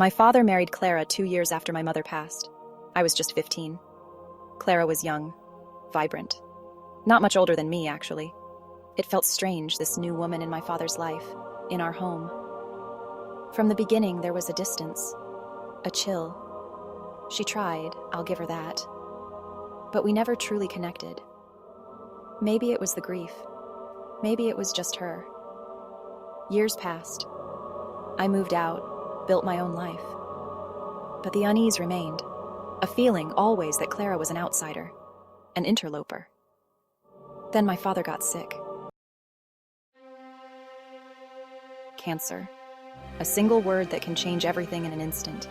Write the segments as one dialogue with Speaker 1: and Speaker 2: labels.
Speaker 1: My father married Clara 2 years after my mother passed. I was just 15. Clara was young, vibrant. Not much older than me, actually. It felt strange, this new woman in my father's life, in our home. From the beginning, there was a distance, a chill. She tried, I'll give her that. But we never truly connected. Maybe it was the grief. Maybe it was just her. Years passed. I moved out, built my own life. But the unease remained, a feeling always that Clara was an outsider, an interloper. Then my father got sick. Cancer. A single word that can change everything in an instant.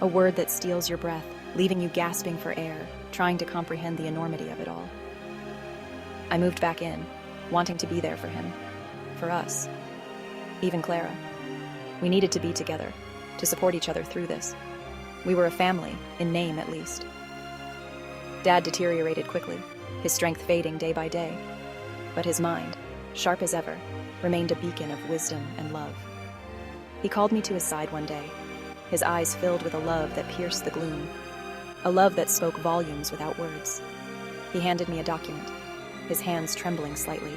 Speaker 1: A word that steals your breath, leaving you gasping for air, trying to comprehend the enormity of it all. I moved back in, wanting to be there for him, for us, even Clara. We needed to be together, to support each other through this. We were a family, in name at least. Dad deteriorated quickly, his strength fading day by day. But his mind, sharp as ever, remained a beacon of wisdom and love. He called me to his side one day, his eyes filled with a love that pierced the gloom, a love that spoke volumes without words. He handed me a document, his hands trembling slightly.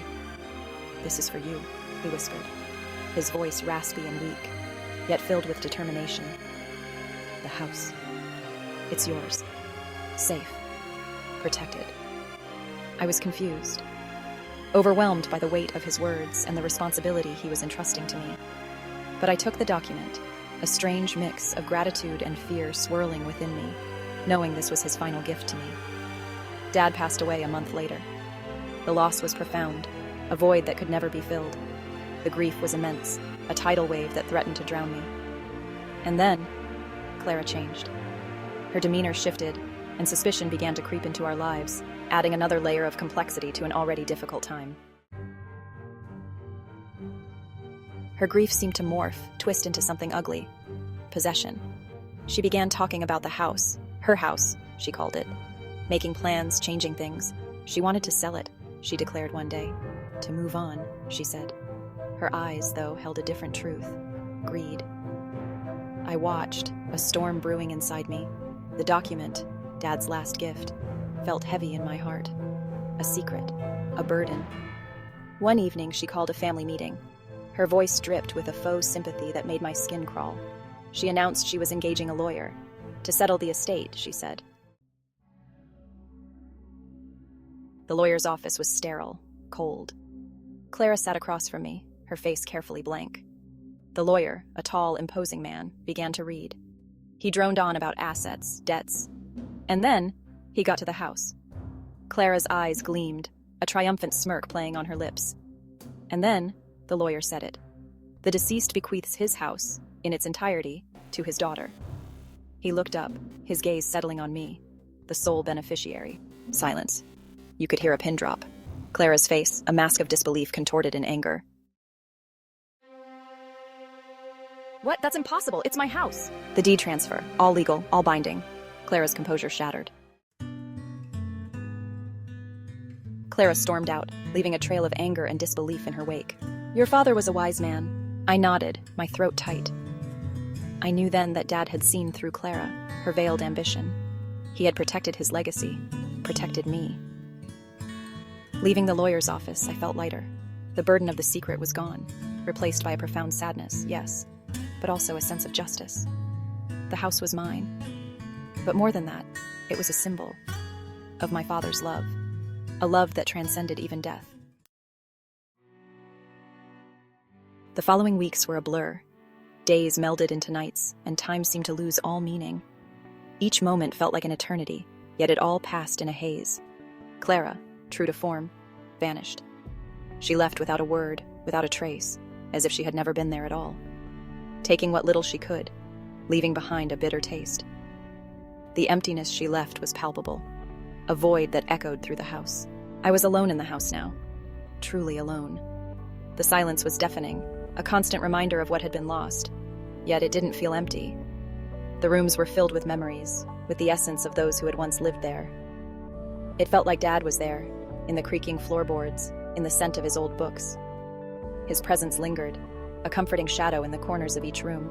Speaker 1: "This is for you," he whispered, his voice raspy and weak, yet filled with determination. "The house. It's yours. Safe. Protected." I was confused, overwhelmed by the weight of his words and the responsibility he was entrusting to me. But I took the document, a strange mix of gratitude and fear swirling within me, knowing this was his final gift to me. Dad passed away a month later. The loss was profound, a void that could never be filled. The grief was immense, a tidal wave that threatened to drown me. And then, Clara changed. Her demeanor shifted, and suspicion began to creep into our lives, adding another layer of complexity to an already difficult time. Her grief seemed to morph, twist into something ugly. Possession. She began talking about the house, her house, she called it. Making plans, changing things. She wanted to sell it, she declared one day. To move on, she said. Her eyes, though, held a different truth. Greed. I watched, a storm brewing inside me. The document, Dad's last gift, felt heavy in my heart. A secret, a burden. One evening, she called a family meeting. Her voice dripped with a faux sympathy that made my skin crawl. She announced she was engaging a lawyer. To settle the estate, she said. The lawyer's office was sterile, cold. Clara sat across from me, her face carefully blank. The lawyer, a tall, imposing man, began to read. He droned on about assets, debts. And then, he got to the house. Clara's eyes gleamed, a triumphant smirk playing on her lips. And then, the lawyer said it. The deceased bequeaths his house, in its entirety, to his daughter. He looked up, his gaze settling on me, the sole beneficiary. Silence. You could hear a pin drop. Clara's face, a mask of disbelief contorted in anger. What? That's impossible. It's my house. The deed transfer. All legal, all binding. Clara's composure shattered. Clara stormed out, leaving a trail of anger and disbelief in her wake. Your father was a wise man. I nodded, my throat tight. I knew then that Dad had seen through Clara, her veiled ambition. He had protected his legacy, protected me. Leaving the lawyer's office, I felt lighter. The burden of the secret was gone, replaced by a profound sadness, yes, but also a sense of justice. The house was mine. But more than that, it was a symbol of my father's love, a love that transcended even death. The following weeks were a blur. Days melded into nights, and time seemed to lose all meaning. Each moment felt like an eternity, yet it all passed in a haze. Clara, true to form, vanished. She left without a word, without a trace, as if she had never been there at all. Taking what little she could, leaving behind a bitter taste. The emptiness she left was palpable, a void that echoed through the house. I was alone in the house now, truly alone. The silence was deafening, a constant reminder of what had been lost, yet it didn't feel empty. The rooms were filled with memories, with the essence of those who had once lived there. It felt like Dad was there, in the creaking floorboards, in the scent of his old books. His presence lingered, a comforting shadow in the corners of each room.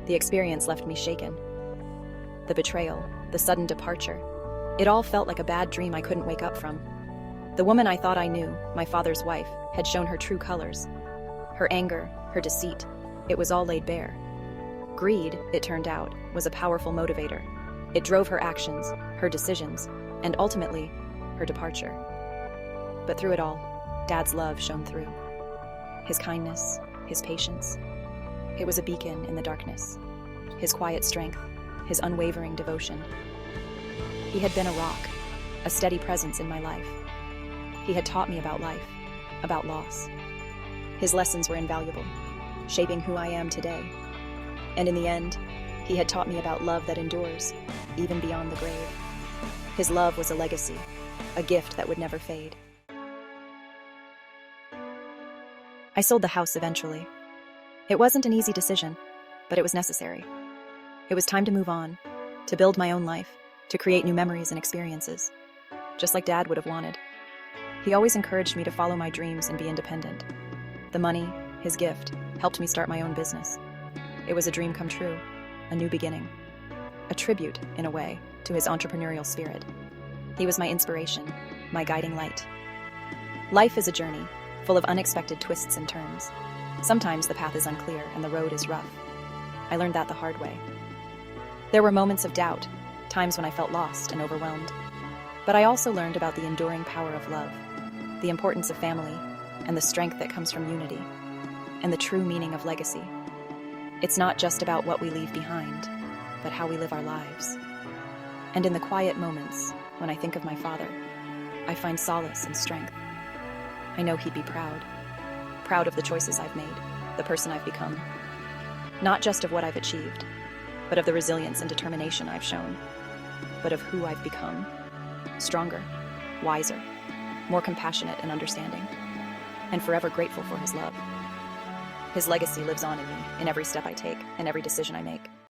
Speaker 1: The experience left me shaken. The betrayal, the sudden departure, it all felt like a bad dream I couldn't wake up from. The woman I thought I knew, my father's wife, had shown her true colors. Her anger, her deceit, it was all laid bare. Greed, it turned out, was a powerful motivator. It drove her actions, her decisions, and ultimately, her departure. But through it all, Dad's love shone through. His kindness, his patience. It was a beacon in the darkness. His quiet strength, his unwavering devotion. He had been a rock, a steady presence in my life. He had taught me about life, about loss. His lessons were invaluable, shaping who I am today. And in the end, he had taught me about love that endures, even beyond the grave. His love was a legacy, a gift that would never fade. I sold the house eventually. It wasn't an easy decision, but it was necessary. It was time to move on, to build my own life, to create new memories and experiences, just like Dad would have wanted. He always encouraged me to follow my dreams and be independent. The money, his gift, helped me start my own business. It was a dream come true, a new beginning, a tribute, in a way, to his entrepreneurial spirit. He was my inspiration, my guiding light. Life is a journey, full of unexpected twists and turns. Sometimes the path is unclear and the road is rough. I learned that the hard way. There were moments of doubt, times when I felt lost and overwhelmed. But I also learned about the enduring power of love, the importance of family, and the strength that comes from unity, and the true meaning of legacy. It's not just about what we leave behind, but how we live our lives. And in the quiet moments, when I think of my father, I find solace and strength. I know he'd be proud of the choices I've made, the person I've become. Not just of what I've achieved, but of the resilience and determination I've shown, but of who I've become. Stronger, wiser, more compassionate and understanding, and forever grateful for his love. His legacy lives on in me, in every step I take and every decision I make.